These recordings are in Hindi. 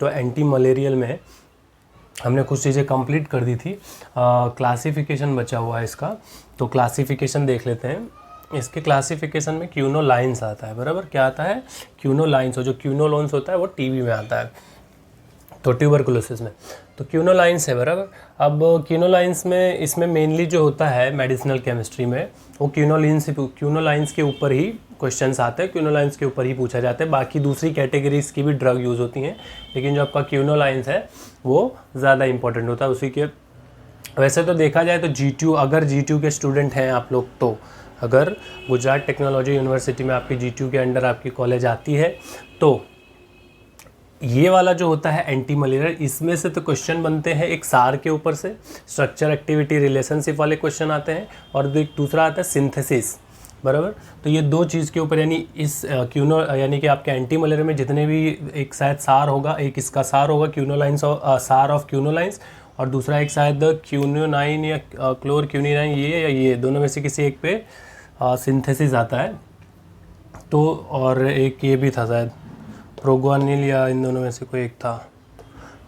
तो एंटी मलेरियल में हमने कुछ चीज़ें कंप्लीट कर दी थी। क्लासिफिकेशन बचा हुआ है इसका, तो क्लासिफिकेशन देख लेते हैं। इसके क्लासिफिकेशन में क्यूनोलाइंस आता है, बराबर। क्या आता है? क्यूनोलाइंस। और जो क्यूनोलोन्स होता है वो टीबी में आता है, तो ट्यूबरकुलोसिस में। तो क्यूनोलाइंस है, बराबर। अब क्यूनोलाइंस में इसमें मेनली जो होता है मेडिसिनल केमिस्ट्री में, वो क्यूनोलाइंस के ऊपर ही क्वेश्चंस आते हैं, क्यूनोलाइंस के ऊपर ही पूछा जाता है। बाकी दूसरी कैटेगरीज की भी ड्रग यूज़ होती हैं, लेकिन जो आपका क्यूनोलाइंस है वो ज़्यादा इंपॉर्टेंट होता है उसी के। वैसे तो देखा जाए तो GTU, अगर GTU के स्टूडेंट हैं आप लोग, तो अगर गुजरात टेक्नोलॉजी यूनिवर्सिटी में आपकी GTU के अंडर आपकी कॉलेज आती है, तो ये वाला जो होता है एंटी मलेरियल, इसमें से तो क्वेश्चन बनते हैं एक सार के ऊपर से, स्ट्रक्चर एक्टिविटी रिलेशनशिप वाले क्वेश्चन आते हैं, और एक दूसरा आता है सिंथेसिस, बराबर। तो ये दो चीज़ के ऊपर, यानी इस यानी कि आपके एंटी मलेरिया में जितने भी, एक शायद सार होगा, एक इसका सार होगा क्यूनोलाइंस और सार ऑफ क्यूनोलाइंस, और दूसरा एक शायद क्यूनोनाइन या क्लोर क्यूनिनाइन, ये या ये दोनों में से किसी एक पे सिंथेसिस आता है। तो और एक ये भी था शायद प्रोग्वानिल, या इन दोनों में से कोई एक था,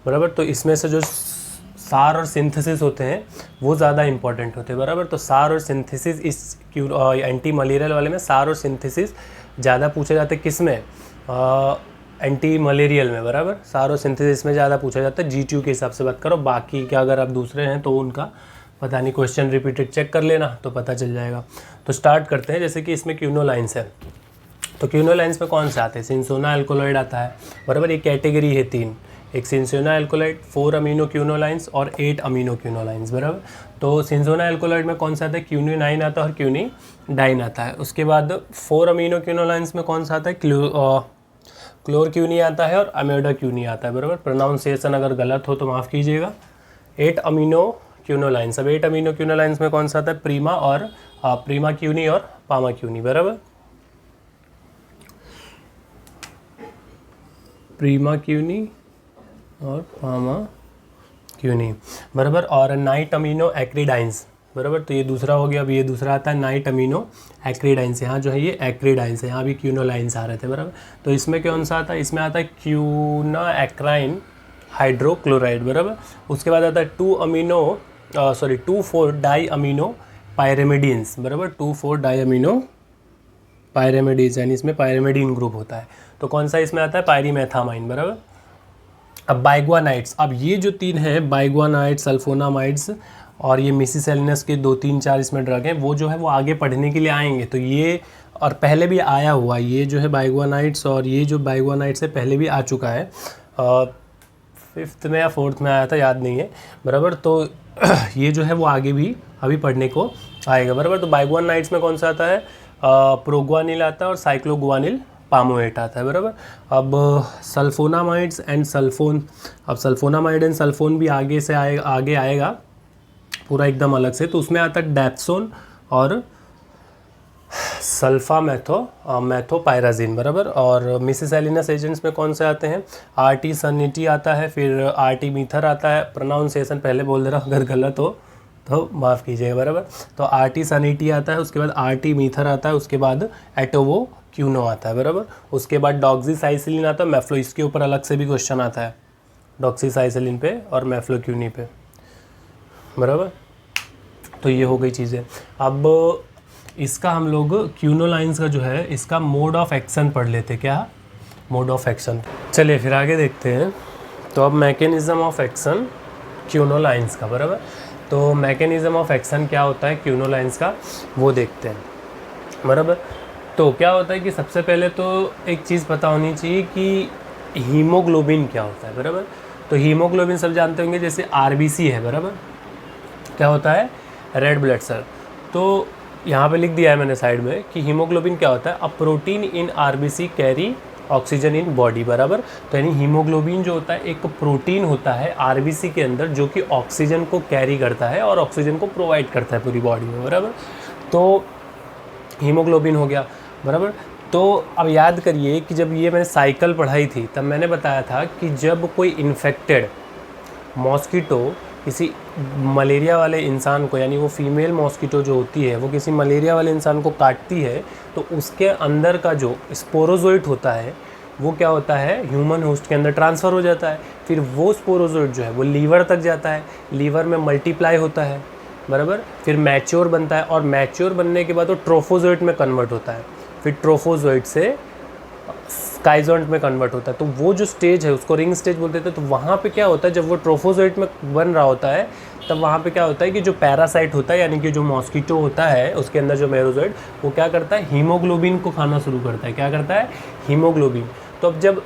बराबर। तो इसमें से जो सार और सिंथेसिस होते हैं वो ज़्यादा इंपॉर्टेंट होते हैं, बराबर। तो सार और सिंथेसिस इस एंटी मलेरियल वाले में सार और सिंथेसिस ज़्यादा पूछे जाते हैं। किस में? एंटी मलेरियल में, बराबर। सार और सिंथेसिस में ज़्यादा पूछा जाता है GTU के हिसाब से बात करो। बाकी क्या अगर आप दूसरे हैं तो उनका पता नहीं, क्वेश्चन रिपीटेड चेक कर लेना तो पता चल जाएगा। तो स्टार्ट करते हैं। जैसे कि इसमें क्यूनोलाइंस है, तो क्यूनोलाइंस में कौन से आते हैं? सिंसोना एल्कोलॉइड आता है, बराबर। एक कैटेगरी है 3, एक सिंसोना एल्कोलॉइड, 4 अमीनो क्यूनोलाइंस और 8 अमीनो क्यूनोलाइंस, बराबर। तो सिंसोना एल्कोलॉइड में कौन सा आता है? क्यूनिनाइन आता है और क्यूनिडाइन आता है। उसके बाद 4 अमीनो क्यूनोलाइंस में कौन सा आता है? क्लोर क्यूनी आता है और अमेडा क्यूनी आता है, बराबर। प्रोनाउंसिएशन अगर गलत हो तो माफ़ कीजिएगा। 8 अमीनो क्यूनोलाइंस। अब 8 अमीनो क्यूनोलाइंस में कौन सा आता है? प्रीमा क्यूनी और पामा क्यूनी, बराबर। प्रीमा क्यूनी और पामा क्यूनी, बराबर। और नाइट अमीनो एक्रीडाइंस, बराबर। तो ये दूसरा हो गया। अब ये दूसरा आता है नाइट अमीनो एक्रीडाइंस। यहाँ जो है ये एक्रीडाइंस है, यहाँ भी क्यूनोलाइंस आ रहे थे, बराबर। तो इसमें कौन सा आता है? इसमें आता है क्यूना एक्राइन हाइड्रोक्लोराइड, बराबर। उसके बाद आता है 2,4 डाई अमीनो पायरेमिडीन्स, बराबर। 2,4 डाई अमीनो पायरेमिडीन्स, यानी इसमें पायरेमिडीन ग्रुप होता है। तो कौन सा इसमें आता है? पायरीमेथामाइन, बराबर। अब बाइग्वानाइट्स, अब ये जो 3 हैं, बाइग्वानाइट्स, सल्फोनामाइड्स और ये मिसिसेलिनस के 2, 3, 4 इसमें ड्रग हैं, वो जो है वो आगे पढ़ने के लिए आएंगे। तो ये, और पहले भी आया हुआ, ये जो है बाइग्वानाइट्स, और ये जो बाइग्वानाइट्स है पहले भी आ चुका है, 5th में या 4th में आया था, याद नहीं है, बराबर। तो ये जो है वो आगे भी अभी पढ़ने को आएगा, बराबर। तो बाइग्वानाइट्स में कौन सा आता है? प्रोग्वानिल आता है और साइक्लोग्वानिल पामोएट आता है, बराबर। अब सल्फोनामाइड्स एंड सल्फोन, अब सल्फोनामाइड एंड सल्फोन भी आगे से आगे आएगा पूरा एकदम अलग से। तो उसमें आता है डैप्सोन और सल्फा मैथोपायराजिन, बराबर। और मिसिसेलिनस एजेंट्स में कौन से आते हैं? आर्टी सनिटी आता है, फिर आर्टी मीथर आता है। प्रोनाउंसिएशन पहले बोल दे रहा हूँ, अगर गलत हो तो माफ़ कीजिएगा, बराबर। तो आर्टी सनिटी आता है, उसके बाद आर्टी मीथर आता है, उसके बाद एटोवो क्यूनो आता है, बराबर। उसके बाद डॉक्सीसाइसिलिन आता है, मैफ्लो, इसके ऊपर अलग से भी क्वेश्चन आता है, डॉक्सीसाइसिलिन पे और मैफ्लोक्यूनी पे, बराबर। तो ये हो गई चीज़ें। अब इसका हम लोग क्यूनोलाइंस का जो है इसका मोड ऑफ एक्शन पढ़ लेते। क्या मोड ऑफ एक्शन? चलिए फिर आगे देखते हैं। तो अब मैकेनिज्म ऑफ एक्शन क्यूनोलाइंस का, बराबर। तो मैकेनिज्म ऑफ एक्शन क्या होता है क्यूनोलाइंस का, वो देखते हैं, बराबर। तो क्या होता है कि सबसे पहले तो एक चीज़ पता होनी चाहिए कि हीमोग्लोबिन क्या होता है, बराबर। तो हीमोग्लोबिन सब जानते होंगे, जैसे RBC है, बराबर। क्या होता है? Red blood cell. तो यहाँ पे लिख दिया है मैंने साइड में कि हीमोग्लोबिन क्या होता है? A protein in RBC carry oxygen in body, बराबर। तो यानी हीमोग्लोबिन जो होता है एक प्रोटीन होता है RBC के अंदर, जो कि ऑक्सीजन को कैरी करता है और ऑक्सीजन को प्रोवाइड करता है पूरी बॉडी में, बराबर। तो हीमोग्लोबिन हो गया, बराबर। तो अब याद करिए कि जब ये मैंने साइकिल पढ़ाई थी तब मैंने बताया था कि जब कोई इन्फेक्टेड मॉस्किटो किसी मलेरिया वाले इंसान को, यानी वो फीमेल मॉस्किटो जो होती है वो किसी मलेरिया वाले इंसान को काटती है, तो उसके अंदर का जो स्पोरोजोइट होता है वो क्या होता है, ह्यूमन होस्ट के अंदर ट्रांसफ़र हो जाता है। फिर वो स्पोरोजोइट जो है वो लीवर तक जाता है, लीवर में मल्टीप्लाई होता है, बराबर। फिर मैच्योर बनता है, और मैच्योर बनने के बाद वो ट्रोफोजोइट में कन्वर्ट होता है, फिर ट्रोफोजोइट से स्काइजोइट में कन्वर्ट होता है। तो वो जो स्टेज है उसको रिंग स्टेज बोलते थे। तो वहाँ पे क्या होता है, जब वो ट्रोफोजोइट में बन रहा होता है तब वहाँ पे क्या होता है कि जो पैरासाइट होता है, यानी कि जो मॉस्किटो होता है उसके अंदर जो मेरोजोइड, वो क्या करता है, हीमोग्लोबिन को खाना शुरू करता है। क्या करता है, हीमोग्लोबिन। तो अब जब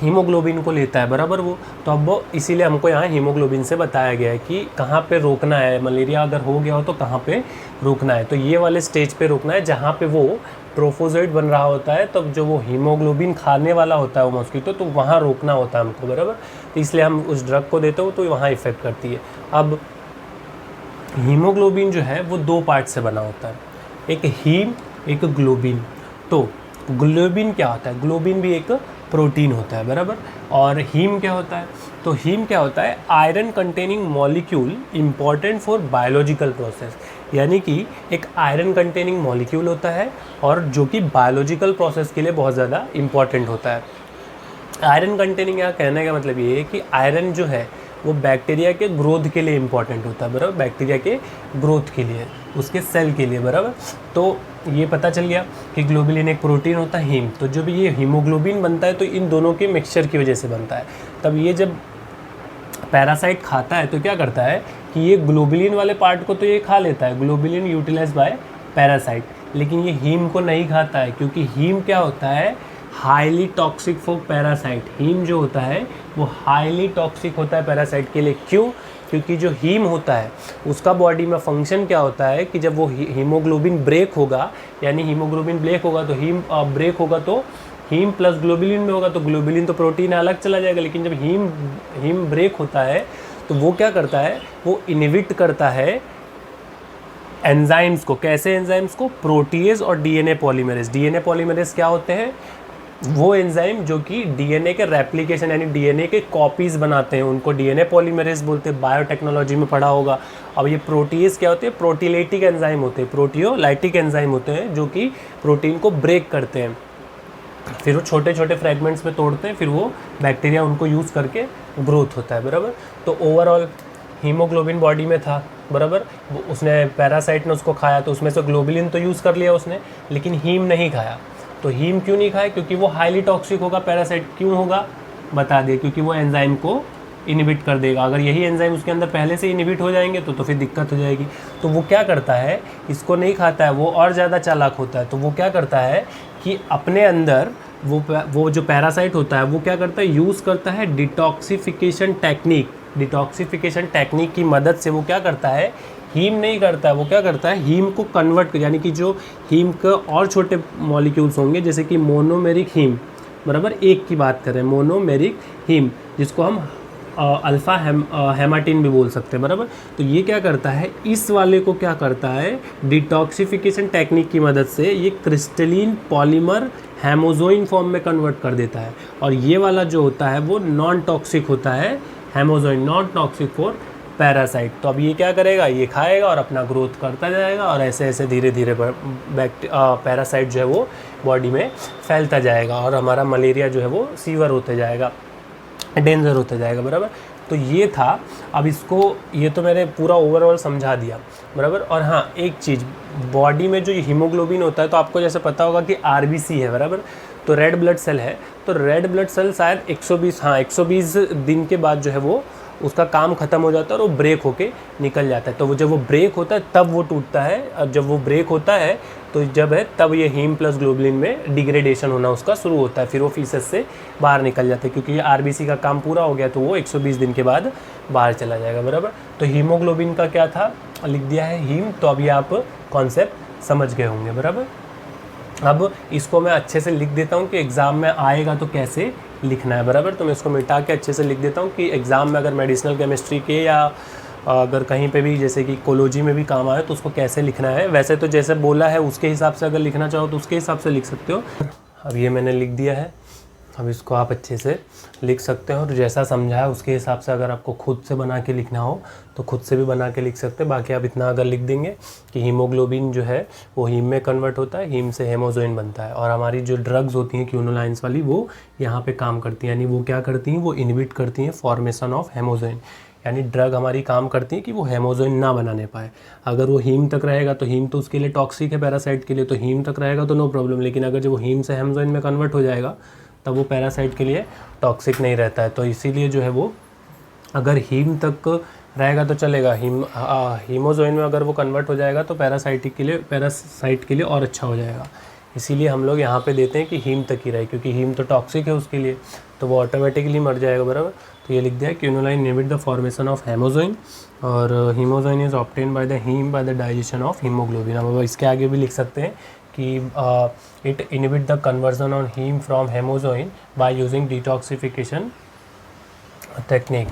हीमोग्लोबिन को लेता है, बराबर, वो तो अब वो इसीलिए हमको यहाँ हीमोग्लोबिन से बताया गया है कि कहाँ पे रोकना है, मलेरिया अगर हो गया हो तो कहाँ पे रोकना है। तो ये वाले स्टेज पे रोकना है जहाँ पे वो ट्रोफोजोइट बन रहा होता है, तब जो वो हीमोग्लोबिन खाने वाला होता है वो मॉस्किटो, तो वहाँ रोकना होता है हमको, बराबर। तो इसलिए हम उस ड्रग को देते हो तो वहाँ इफेक्ट करती है। अब हीमोग्लोबिन जो है वो 2 पार्ट से बना होता है, एक हीम, एक ग्लोबिन। तो ग्लोबिन क्या होता है, ग्लोबिन भी एक प्रोटीन होता है, बराबर। और हीम क्या होता है, तो हीम क्या होता है, iron containing molecule important for biological process, यानी कि एक आयरन कंटेनिंग मॉलिक्यूल होता है और जो कि बायोलॉजिकल प्रोसेस के लिए बहुत ज़्यादा इम्पॉर्टेंट होता है। आयरन कंटेनिंग, यहाँ कहने का मतलब ये है कि आयरन जो है वो बैक्टीरिया के ग्रोथ के लिए इम्पॉर्टेंट होता है, बराबर, बैक्टीरिया के ग्रोथ के लिए, उसके सेल के लिए, बराबर। तो ये पता चल गया कि ग्लोबुलिन एक प्रोटीन होता है, हीम। तो जब ये हीमोग्लोबिन बनता है तो इन दोनों के मिक्सचर की वजह से बनता है। तब ये जब पैरासाइट खाता है तो क्या करता है कि ये ग्लोबुलिन वाले पार्ट को तो ये खा लेता है, ग्लोबुलिन यूटिलाइज बाय पैरासाइट, लेकिन ये हीम को नहीं खाता है, क्योंकि हीम क्या होता है, highly toxic for parasite. Haem जो होता है वो हाईली टॉक्सिक होता है पैरासाइट के लिए। क्यों, क्योंकि जो हीम होता है उसका बॉडी में फंक्शन क्या होता है कि जब वो हीमोग्लोबिन ब्रेक होगा, यानी हीमोग्लोबिन ब्रेक होगा तो ब्रेक होगा तो हीम प्लस ग्लोबुलिन में होगा, तो ग्लोबुलिन तो प्रोटीन अलग चला जाएगा। लेकिन जब हीम ब्रेक होता है तो वो क्या करता है, वो इनहिबिट करता है एंजाइम्स को। कैसे एंजाइम्स को, प्रोटीएज और डीएनए पॉलीमरेज। डीएनए पॉलीमरेज क्या होते हैं, वो एंजाइम जो कि डीएनए के रेप्लिकेशन यानी डीएनए के कॉपीज़ बनाते हैं, उनको डीएनए पॉलीमरेज बोलते हैं, बायोटेक्नोलॉजी में पढ़ा होगा। अब ये प्रोटीएज क्या होते हैं, प्रोटीलाइटिक एंजाइम होते हैं, प्रोटियोलाइटिक एंजाइम होते हैं जो कि प्रोटीन को ब्रेक करते हैं, फिर वो छोटे छोटे फ्रेगमेंट्स में तोड़ते हैं, फिर वो बैक्टीरिया उनको यूज़ करके ग्रोथ होता है, बराबर। तो ओवरऑल हीमोग्लोबिन बॉडी में था, बराबर, उसने पैरासाइट ने उसको खाया तो उसमें से ग्लोबुलिन तो यूज़ कर लिया उसने, लेकिन हीम नहीं खाया। तो हीम क्यों नहीं खाया, क्योंकि वो हाईली टॉक्सिक होगा। पैरासाइट क्यों होगा बता दिए, क्योंकि वो एंजाइम को इनहिबिट कर देगा। अगर यही एंजाइम उसके अंदर पहले से इनहिबिट हो जाएंगे तो फिर दिक्कत हो जाएगी। तो वो क्या करता है, इसको नहीं खाता है, वो और ज़्यादा चालाक होता है। तो वो क्या करता है कि अपने अंदर वो जो पैरासाइट होता है वो क्या करता है, यूज़ करता है डिटॉक्सिफिकेशन टेक्निक। डिटॉक्सिफिकेशन टेक्निक की मदद से वो क्या करता है, हीम नहीं करता है, वो क्या करता है, हीम को कन्वर्ट, यानी कि जो हीम का और छोटे मॉलिक्यूल्स होंगे जैसे कि मोनोमेरिक हीम, बराबर, एक की बात करें मोनोमेरिक हीम, जिसको हम अल्फ़ा हेमाटिन भी बोल सकते हैं, बराबर। तो ये क्या करता है, इस वाले को क्या करता है, डिटॉक्सिफिकेशन टेक्निक की मदद से ये क्रिस्टलीन पॉलीमर हेमोजोइन फॉर्म में कन्वर्ट कर देता है। और ये वाला जो होता है वो नॉन टॉक्सिक होता है, haemozoin, non toxic for parasite. तो अब ये क्या करेगा, ये खाएगा और अपना ग्रोथ करता जाएगा, और ऐसे ऐसे धीरे धीरे पैरासाइट जो है वो बॉडी में फैलता जाएगा, और हमारा मलेरिया जो है वो सीवर होते जाएगा, डेंजर होता जाएगा, बराबर। तो ये था। अब इसको, ये तो मैंने पूरा ओवरऑल समझा दिया, बराबर। और हाँ, एक चीज़, बॉडी में जो हीमोग्लोबिन होता है तो आपको जैसे पता होगा कि आरबीसी है, बराबर, तो रेड ब्लड सेल है। तो रेड ब्लड सेल शायद 120 दिन के बाद जो है वो उसका काम ख़त्म हो जाता है और वो ब्रेक होके निकल जाता है। तो वो जब वो ब्रेक होता है तब वो टूटता है, और जब वो ब्रेक होता है तो जब है तब ये हीम प्लस ग्लोबुलिन में डिग्रेडेशन होना उसका शुरू होता है, फिर वो फीसस से बाहर निकल जाता है, क्योंकि ये आरबीसी का काम पूरा हो गया तो वो 120 दिन के बाद बाहर चला जाएगा, बराबर। तो हीमोग्लोबिन का क्या था, लिख दिया है हीम। तो अभी आप कॉन्सेप्ट समझ गए होंगे, बराबर। अब इसको मैं अच्छे से लिख देता हूँ कि एग्ज़ाम में आएगा तो कैसे लिखना है, बराबर। तो मैं इसको मिटा के अच्छे से लिख देता हूँ कि एग्ज़ाम में अगर मेडिसिनल केमिस्ट्री के या अगर कहीं पे भी जैसे कि कोलोजी में भी काम आए तो उसको कैसे लिखना है। वैसे तो जैसे बोला है उसके हिसाब से अगर लिखना चाहो तो उसके हिसाब से लिख सकते हो। अब ये मैंने लिख दिया है, अब इसको आप अच्छे से लिख सकते हो और जैसा समझा है उसके हिसाब से अगर आपको खुद से बना के लिखना हो तो खुद से भी बना के लिख सकते हैं। बाकी आप इतना अगर लिख देंगे कि हीमोग्लोबिन जो है वो हीम में कन्वर्ट होता है, हीम से हेमोजोइन बनता है, और हमारी जो ड्रग्स होती हैं क्यूनोलाइंस वाली वो यहाँ पे काम करती हैं, यानी वो क्या करती हैं, वो इनहिबिट करती हैं फॉर्मेशन ऑफ हेमोजोइन। यानी ड्रग हमारी काम करती है कि वो हेमोजोइन ना बनाने पाए। अगर वो हीम तक रहेगा तो हीम तो उसके लिए टॉक्सिक है पैरासाइट के लिए, तो हीम तक रहेगा तो नो प्रॉब्लम, लेकिन अगर जब वो हीम से हेमोजोइन में कन्वर्ट हो जाएगा तब वो पैरासाइट के लिए टॉक्सिक नहीं रहता है। तो इसीलिए जो है वो अगर हीम तक रहेगा तो चलेगा, हीमोजोइन में अगर वो कन्वर्ट हो जाएगा तो पैरासाइट के लिए और अच्छा हो जाएगा। इसीलिए हम लोग यहाँ पे देते हैं कि हीम तक ही रहे, क्योंकि हीम तो टॉक्सिक है उसके लिए, तो वो ऑटोमेटिकली मर जाएगा, बराबर। तो ये लिख दिया quinoline inhibit the formation of hemozoin, और hemozoin is obtain by the heme by the digestion of haemoglobin. अब इसके आगे भी लिख सकते हैं कि it inhibit the conversion on heme from hemozoin by using detoxification technique.